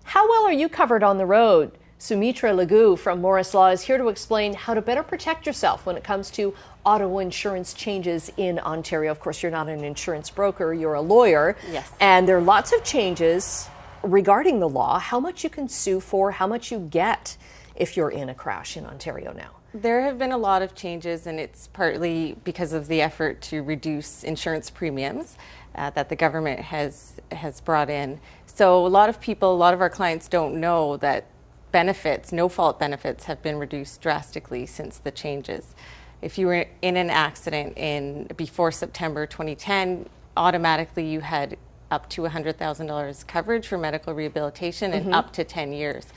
How well are you covered on the road? Sumitra Lagoo from Morris Law is here to explain how to better protect yourself when it comes to auto insurance changes in Ontario. Of course, you're not an insurance broker, you're a lawyer. Yes. And there are lots of changes regarding the law, how much you can sue for, how much you get if you're in a crash in Ontario now. There have been a lot of changes, and it's partly because of the effort to reduce insurance premiums that the government has brought in. So a lot of our clients don't know that benefits, no-fault benefits, have been reduced drastically since the changes. If you were in an accident before September 2010, automatically you had up to $100,000 coverage for medical rehabilitation and up to 10 years.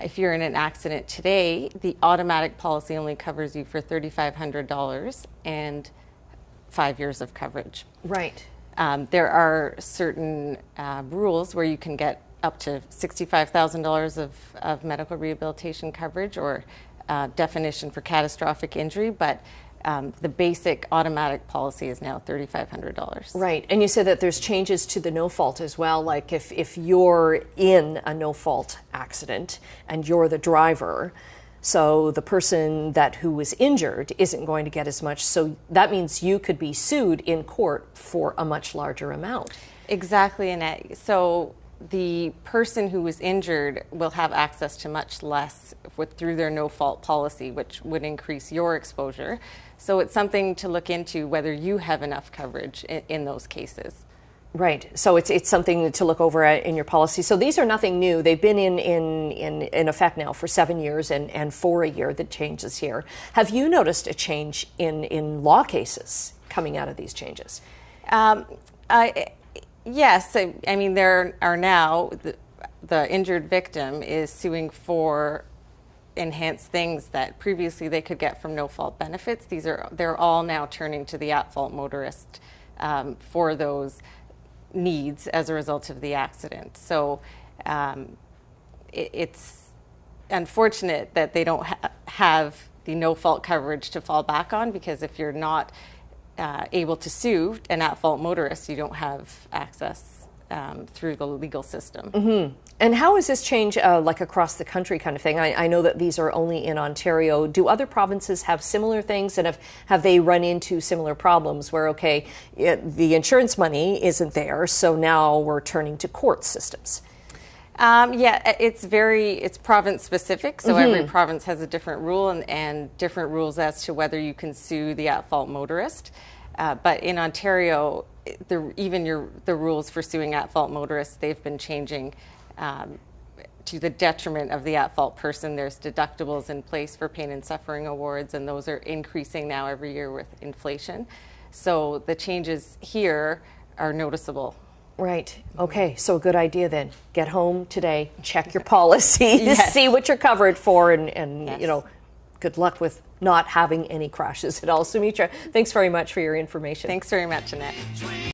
If you're in an accident today, the automatic policy only covers you for $3,500 and 5 years of coverage. Right. There are certain rules where you can get up to $65,000 of medical rehabilitation coverage or definition for catastrophic injury, but the basic automatic policy is now $3,500. Right, and you said that there's changes to the no-fault as well, like if you're in a no-fault accident and you're the driver, so the person who was injured isn't going to get as much, so that means you could be sued in court for a much larger amount. Exactly, Annette. So the person who was injured will have access to much less through their no-fault policy, which would increase your exposure. So it's something to look into whether you have enough coverage in those cases. Right. So it's something to look over in your policy. So these are nothing new. They've been in effect now for 7 years and for a year, the changes here. Have you noticed a change in law cases coming out of these changes? Yes, I mean there are now the injured victim is suing for enhanced things that previously they could get from no-fault benefits. They're all now turning to the at-fault motorist for those needs as a result of the accident. So it's unfortunate that they don't have the no-fault coverage to fall back on, because if you're not able to sue an at-fault motorist, you don't have access through the legal system. And how is this change like across the country kind of thing? I know that these are only in Ontario. Do other provinces have similar things, and have they run into similar problems where, okay, the insurance money isn't there, so now we're turning to court systems? Yeah, it's province specific, so every province has a different rule and different rules as to whether you can sue the at-fault motorist. But in Ontario, the rules for suing at-fault motorists, they've been changing to the detriment of the at-fault person. There's deductibles in place for pain and suffering awards, and those are increasing now every year with inflation. So the changes here are noticeable. Right. Okay. So a good idea then. Get home today, check your policy, Yes. see what you're covered for, and Yes. you know, good luck with not having any crashes at all. Sumitra, thanks very much for your information. Thanks very much, Annette.